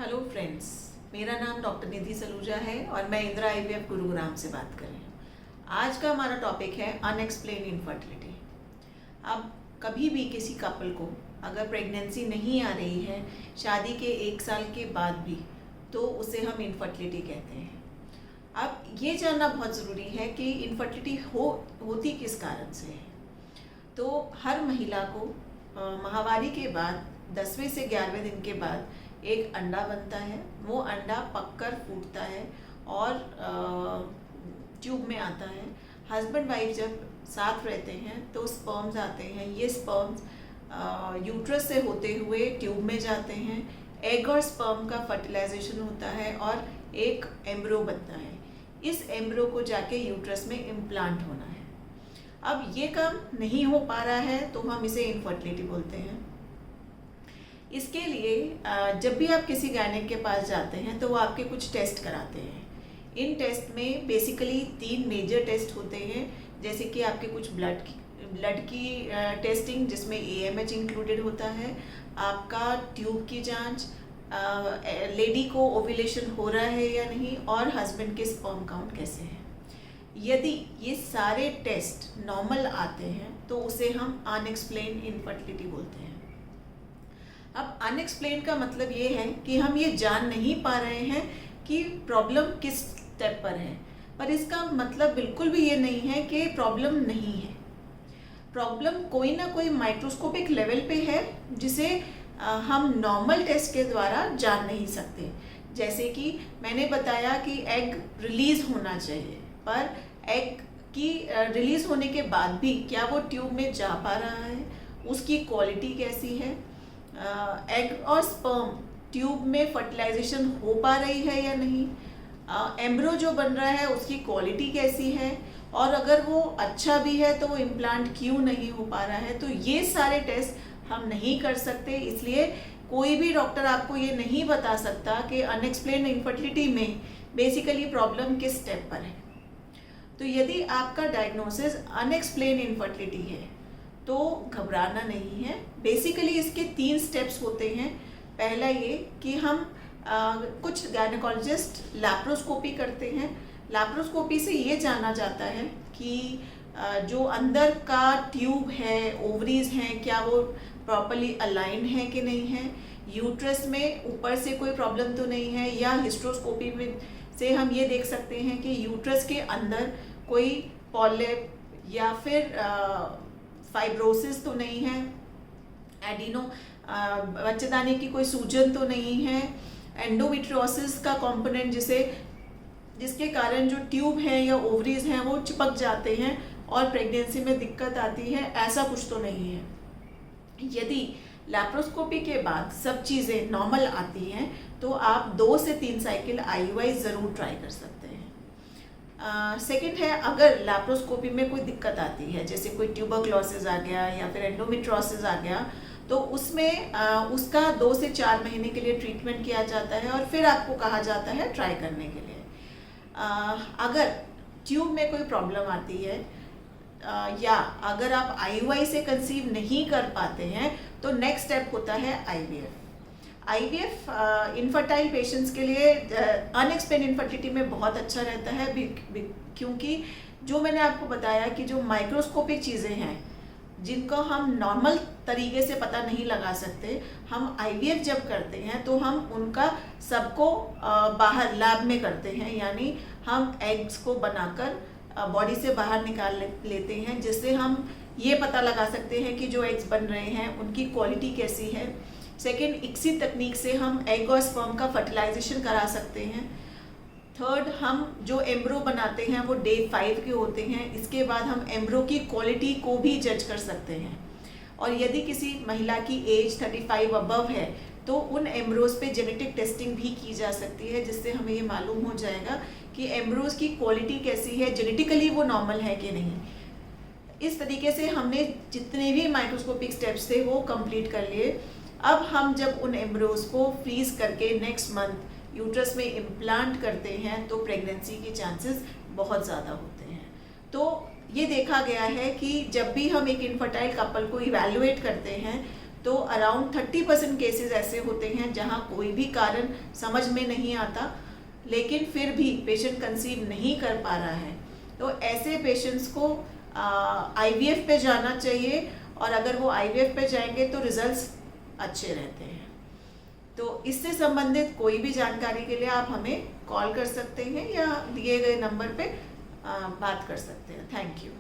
Hello friends, मेरा नाम doctor निधि सलूजा है और मैं इंदिरा आईवीएफ गुरुग्राम से बात कर रही हूँ। आज का हमारा टॉपिक है अनएक्सप्लेन इनफर्टिलिटी। अब कभी भी किसी कपल को अगर प्रेगनेंसी नहीं आ रही है शादी के 1 साल के बाद भी, तो उसे हम इनफर्टिलिटी कहते हैं। अब ये जानना बहुत ज़रूरी है कि इनफर्टिलिटी होती किस कारण से है। तो हर महिला को माहवारी के बाद 10वें से 11वें दिन के बाद एक अंडा बनता है। वो अंडा पककर फूटता है और ट्यूब में आता है। हस्बैंड वाइफ जब साथ रहते हैं तो स्पर्म्स आते हैं। ये स्पर्म्स यूट्रस से होते हुए ट्यूब में जाते हैं। एग और स्पर्म का फर्टिलाइजेशन होता है और एक एम्ब्रो बनता है। इस एम्ब्रो को जाके यूट्रस में इम्प्लांट होना है। अब ये काम नहीं हो पा रहा है तो हम इसे इनफर्टिलिटी बोलते हैं। इसके लिए जब भी आप किसी गायनेक के पास जाते हैं तो वो आपके कुछ टेस्ट कराते हैं। इन टेस्ट में बेसिकली 3 मेजर टेस्ट होते हैं, जैसे कि आपके कुछ ब्लड की टेस्टिंग जिसमें AMH इंक्लूडेड होता है, आपका ट्यूब की जांच, लेडी को ओव्यूलेशन हो रहा है या नहीं, और हस्बैंड के स्पर्म काउंट कैसे है। यदि ये सारे टेस्ट नॉर्मल आते हैं तो उसे हम अनएक्सप्लेन इनफर्टिलिटी बोलते हैं। अब अनएक्सप्लेन का मतलब ये है कि हम ये जान नहीं पा रहे हैं कि प्रॉब्लम किस स्टेप पर है, पर इसका मतलब बिल्कुल भी ये नहीं है कि प्रॉब्लम नहीं है। प्रॉब्लम कोई ना कोई माइक्रोस्कोपिक लेवल पे है जिसे हम नॉर्मल टेस्ट के द्वारा जान नहीं सकते। जैसे कि मैंने बताया कि एग रिलीज होना चाहिए, पर एग की रिलीज होने के बाद भी क्या वो ट्यूब में जा पा रहा है, उसकी क्वालिटी कैसी है, एग और स्पर्म ट्यूब में फर्टिलाइजेशन हो पा रही है या नहीं, एम्ब्रो जो बन रहा है उसकी क्वालिटी कैसी है, और अगर वो अच्छा भी है तो वो इम्प्लांट क्यों नहीं हो पा रहा है। तो ये सारे टेस्ट हम नहीं कर सकते। इसलिए कोई भी डॉक्टर आपको ये नहीं बता सकता कि अनएक्सप्लेन इनफर्टिलिटी में बेसिकली प्रॉब्लम किस स्टेप पर है। तो यदि आपका डायग्नोसिस अनएक्सप्लेन इनफर्टिलिटी है तो घबराना नहीं है। बेसिकली इसके 3 स्टेप्स होते हैं। पहला ये कि हम कुछ गायनेकोलॉजिस्ट लैप्रोस्कोपी करते हैं। लैप्रोस्कोपी से ये जाना जाता है कि जो अंदर का ट्यूब है, ओवरीज हैं, क्या वो प्रॉपरली अलाइंड है कि नहीं है, यूट्रस में ऊपर से कोई प्रॉब्लम तो नहीं है, या हिस्ट्रोस्कोपी में से हम ये देख सकते हैं कि यूट्रस के अंदर कोई पॉलिप या फिर फाइब्रोसिस तो नहीं है, एडिनो बच्चेदानी की कोई सूजन तो नहीं है, एंडोमेट्रियोसिस का कंपोनेंट जिसके कारण जो ट्यूब है या ओवरीज हैं वो चिपक जाते हैं और प्रेगनेंसी में दिक्कत आती है, ऐसा कुछ तो नहीं है। यदि लैप्रोस्कोपी के बाद सब चीज़ें नॉर्मल आती हैं तो आप 2 से 3 साइकिल IUI ज़रूर ट्राई कर सकते हैं। सेकेंड है, अगर लैप्रोस्कोपी में कोई दिक्कत आती है, जैसे कोई ट्यूबरक्लोसिस आ गया या फिर एंडोमेट्रियोसिस आ गया, तो उसमें उसका 2 से 4 महीने के लिए ट्रीटमेंट किया जाता है और फिर आपको कहा जाता है ट्राई करने के लिए। अगर ट्यूब में कोई प्रॉब्लम आती है या अगर आप IUI से कंसीव नहीं कर पाते हैं तो नेक्स्ट स्टेप होता है IVF इनफर्टाइल पेशेंट्स के लिए अनएक्सप्लेन इनफर्टिलिटी में बहुत अच्छा रहता है, क्योंकि जो मैंने आपको बताया कि जो माइक्रोस्कोपिक चीज़ें हैं जिनको हम नॉर्मल तरीके से पता नहीं लगा सकते, हम IVF जब करते हैं तो हम उनका सबको बाहर लैब में करते हैं। यानी हम एग्स को बनाकर बॉडी से बाहर निकाल लेते हैं, जिससे हम ये पता लगा सकते हैं कि जो एग्स बन रहे हैं उनकी क्वालिटी कैसी है। सेकेंड, इक्सी तकनीक से हम एग और स्पर्म का फर्टिलाइजेशन करा सकते हैं। थर्ड, हम जो एम्ब्रो बनाते हैं वो डे 5 के होते हैं। इसके बाद हम एम्ब्रो की क्वालिटी को भी जज कर सकते हैं। और यदि किसी महिला की एज 35 अबव है तो उन एम्ब्रोज पे जेनेटिक टेस्टिंग भी की जा सकती है, जिससे हमें ये मालूम हो जाएगा कि एम्ब्रोज की क्वालिटी कैसी है, जेनेटिकली वो नॉर्मल है कि नहीं। इस तरीके से हमने जितने भी माइक्रोस्कोपिक स्टेप्स थे वो कंप्लीट कर लिए। अब हम जब उन एम्ब्रोज को फ्रीज करके नेक्स्ट मंथ यूट्रस में इम्प्लांट करते हैं तो प्रेगनेंसी के चांसेस बहुत ज़्यादा होते हैं। तो ये देखा गया है कि जब भी हम एक इनफर्टाइल कपल को इवैल्यूएट करते हैं तो अराउंड 30% केसेस ऐसे होते हैं जहां कोई भी कारण समझ में नहीं आता, लेकिन फिर भी पेशेंट कंसीव नहीं कर पा रहा है। तो ऐसे पेशेंट्स को IVF पे जाना चाहिए, और अगर वो IVF पे जाएंगे तो रिजल्ट्स अच्छे रहते हैं। तो इससे संबंधित कोई भी जानकारी के लिए आप हमें कॉल कर सकते हैं या दिए गए नंबर पे बात कर सकते हैं। Thank you.